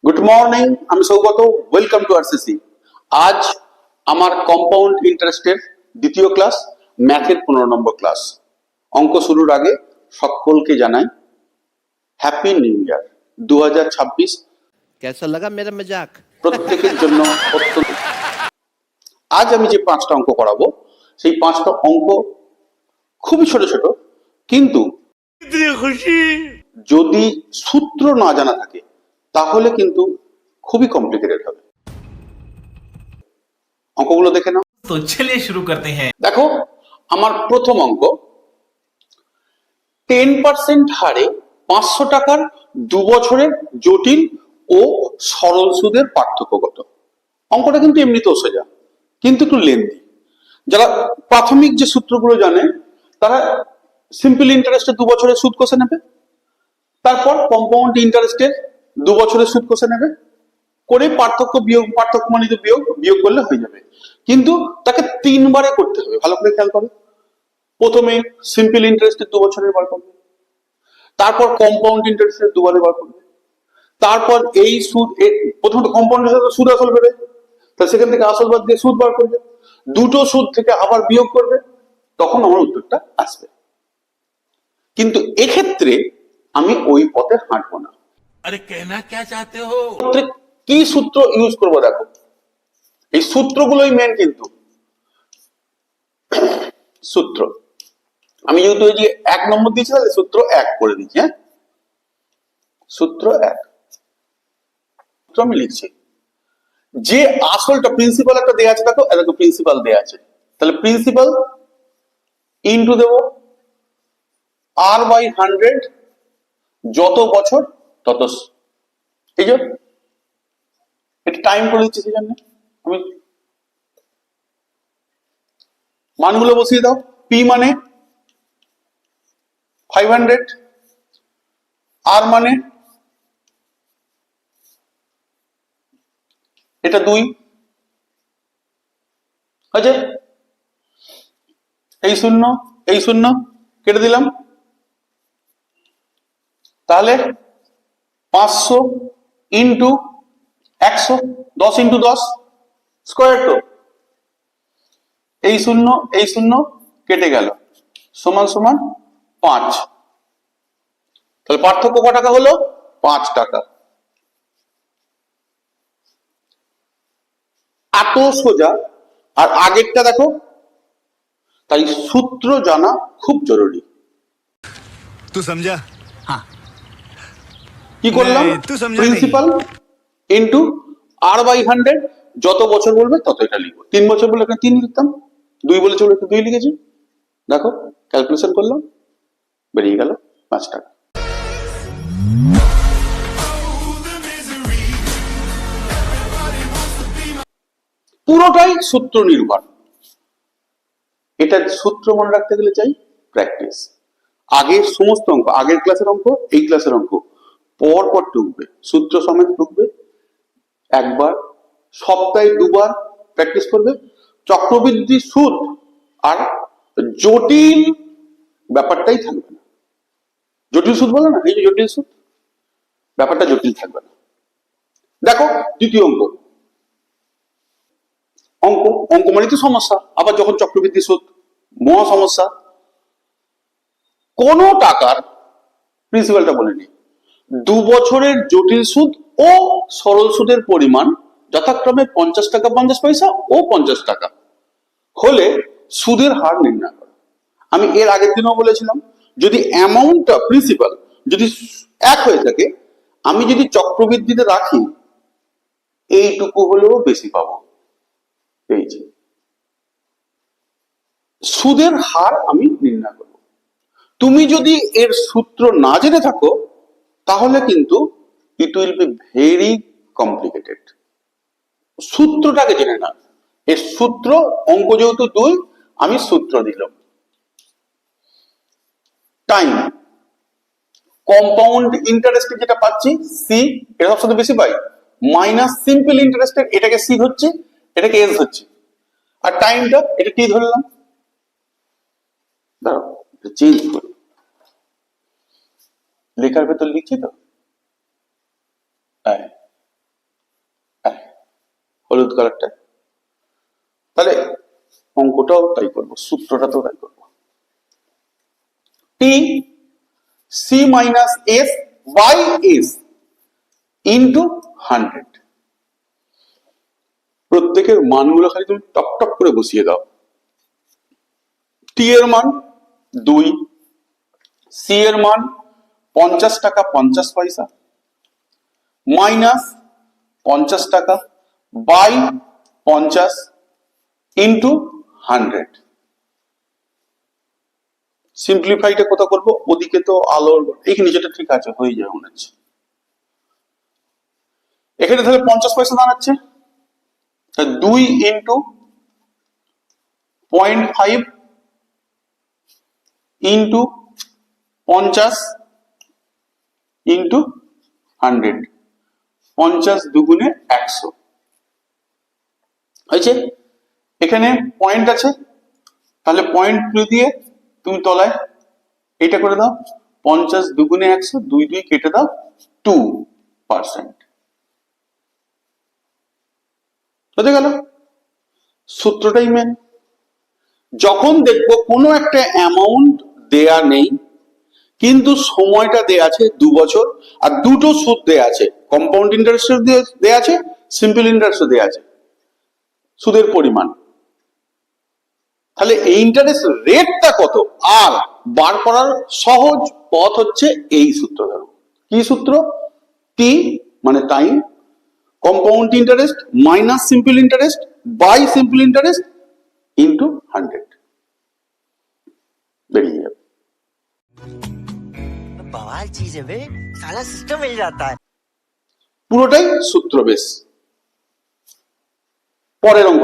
Good morning, আমি Saugata. Welcome to RCC. আজ আমার কম্পাউন্ড ইন্টারেস্টের দ্বিতীয় ক্লাস, ম্যাথের 15 নম্বর ক্লাস। অঙ্ক শুরুর আগে সকলকে জানাই হ্যাপি নিউ ইয়ার 2026। कैसा लगा मेरा मजाक? প্রত্যেকের জন্য অত্যন্ত। আজ আমি যে 5টা অঙ্ক করাবো, সেই 5টা অঙ্ক খুবই ছোট ছোট, কিন্তু যদি সূত্র না জানা থাকে তাহলে কিন্তু খুবই কমপ্লিকেটেড হবে। অঙ্কগুলো দেখে নাও। तो चलिए शुरू करते हैं। দেখো, আমার প্রথম অঙ্ক, 10% হারে 500 টাকার 2 বছরের জটিল ও সরল সুদের পার্থক্য কত? অঙ্কটা কিন্তু এমনিতেও সোজা, কিন্তু একটু লেন্দি। যারা প্রাথমিক যে সূত্রগুলো জানে তারা সিম্পল ইন্টারেস্টের 2 বছরের সুদ কষে নেবে, তারপর কম্পাউন্ড ইন্টারেস্টের 2 বছরের সুদ কষে নেবে, করে পার্থক্য বিয়োগ, পার্থক্য মানে বিয়োগ বিয়োগ করলে হয়ে যাবে। কিন্তু তাকে 3 বারে করতে হবে। ভালো করে খেয়াল করো। প্রথমে সিম্পল ইন্টারেস্টের 2 বছরের বার করবে, তারপর কম্পাউন্ড ইন্টারেস্টের 2 বারে বার করবে, তারপর এই সুদ, প্রথমত কম্পাউন্ড সুদ আসল বেড়ে, তাহলে সেখান থেকে আসল বাদ দিয়ে সুদ বার করবে, দুটো সুদ থেকে আবার বিয়োগ করবে, তখন আমার উত্তরটা আসবে। কিন্তু এক্ষেত্রে আমি ওই পথে হাঁটবো না। अरे कहना क्या चाहते हो? কি সূত্র ইউজ করবো দেখো, এই সূত্রগুলোই মেন। কিন্তু সূত্র আমি যেহেতু এই যে 1 নম্বর দিয়েছি, তাহলে সূত্র 1 করে দিচ্ছি। হ্যাঁ, সূত্র 1 সূত্র আমি লিখছি। যে আসলটা প্রিন্সিপাল একটা দেয়া আছে, দেখো দেখো প্রিন্সিপাল দেয়া আছে, তাহলে প্রিন্সিপাল ইনটু দেবো R/100, যত বছর তত। এই যে এটা টাইম করে দিচ্ছি, সেই জন্য আমি মানগুলো বসিয়ে দাও। পি মানে 500, আর মানে এটা 2 আছে, এই শূন্য এই শূন্য কেটে দিলাম, তাহলে 500 ইন্টু 100, 10 ইন্টু 10 স্কোয়ার। তো এই শূন্য কেটে গেল, সমান সমান 5। তাহলে পার্থক্য ক টাকা হলো? 5 টাকা। এত সোজা। আর আগেরটা দেখো, তাই সূত্র জানা খুব জরুরি। तू समझा? हाँ। কি করলাম? नहीं, तू समझा প্রিন্সিপাল ইন্টু R/100, যত বছর বলবে তত এটা লিখবো। 3 বছর বলে এখানে 3 লিখতাম, 2 বলেছে বলে 2 লিখেছি। দেখো ক্যালকুলেশন করলাম, বেরিয়ে গেল 5 টাকা। পুরোটাই সূত্র নির্ভর। এটা সূত্র মনে রাখতে গেলে চাই প্র্যাকটিস। আগের সমস্ত অঙ্ক, আগের ক্লাসের অঙ্ক, এই ক্লাসের অঙ্ক পর পর টুকবে, সূত্র সমেত টুকবে। একবার সপ্তাহে 2 বার প্র্যাকটিস করবে। চক্রবৃদ্ধি সুদ আর জটিল ব্যাপারটাই থাকবে না। জটিল সুদ বলে না, এই যে জটিল সুদ, ব্যাপারটা জটিল থাকবে না। দেখো দ্বিতীয় অঙ্ক, অঙ্ক অঙ্ক মানে তো সমস্যা। আবার যখন চক্রবৃদ্ধি সুদ, মহা সমস্যা। কোন টাকার, প্রিন্সিপালটা বলে নি, 2 বছরের জটিল সুদ ও সরল সুদের পরিমাণ যথাক্রমে 50 টাকা 50 পয়সা ও 50 টাকা হলে সুদের হার নির্ণয় করা। আমি এর আগের দিনও বলেছিলাম, যদি অ্যামাউন্টটা প্রিন্সিপাল যদি 1 হয়ে থাকে, আমি যদি চক্রবৃদ্ধিতে রাখি, এইটুকু হলেও বেশি পাবো। এই যে সুদের হার আমি নির্ণয় করব। তুমি যদি এর সূত্র না জেনে থাকো, তাহলে কিন্তু it will be very complicated. সূত্রটাকে জেনে না। এর সূত্র, অঙ্ক যেহেতু 2, আমি সূত্র দিলাম। টাইম, কম্পাউন্ড ইন্টারেস্টে যেটা পাচ্ছি সি, এটা সবচেয়ে বেশি পাই, মাইনাস সিম্পল ইন্টারেস্টের, এটাকে সি হচ্ছে, এটাকে এস হচ্ছে, আর টাইমটা এটা টি ধরলাম। দাঁড়াও চেঞ্জ করি, লেখার ভেতর লিখছি তো। হলুদ কালারটা। তাহলে অঙ্কটাও তাই করবো, সূত্রটাতেও তাই করবো। T C minus S by S into 100। প্রত্যেকের মানগুলো খালি তুমি টপ টপ করে বসিয়ে দাও। টি এর মান 2, সি এর মান 50 টাকা 50 পয়সা মাইনাস 50 টাকা বাই 50 ইন্টু 100। সিম্পলিফাইটা কোথা করবো? ওদিকে তো আলোর এইখানে যেটা ঠিক আছে, হয়ে যাবে মনে হচ্ছে। এখানে তাহলে 50 পয়সা দাঁড়াচ্ছে, 2 ইন্টু 0.5 ইন্টু 50 ইন্টু 100, 50 দুগুণে 100 হয়েছে। এখানে পয়েন্ট আছে, তাহলে পয়েন্ট দিয়ে তুমি তলায় এটা করে দাও, 50 দুগুণে 100, 2 2 কেটে দাও, 2%। বুঝে গেল? সূত্রটাই মেন। যখন দেখবো কোনো একটা অ্যামাউন্ট দেয়া নেই কিন্তু সময়টা দেয়া আছে 2 বছর, আর দুটো সুদ দেয়া আছে, কম্পাউন্ড ইন্টারেস্ট দেয়া আছে, সিম্পল ইন্টারেস্ট দেয়া আছে, সুদের পরিমাণ, তাহলে এই ইন্টারেস্ট রেটটা কত আর বার করার সহজ পথ হচ্ছে এই সূত্র। ধরো কি সূত্র? টি মানে time, compound interest minus simple interest by simple interest into 100 বেরিয়ে যাবে। बवाल चीज है बे, साला सिस्टम मिल जाता है। পুরোটাই সূত্র বেশ। পরের অঙ্ক।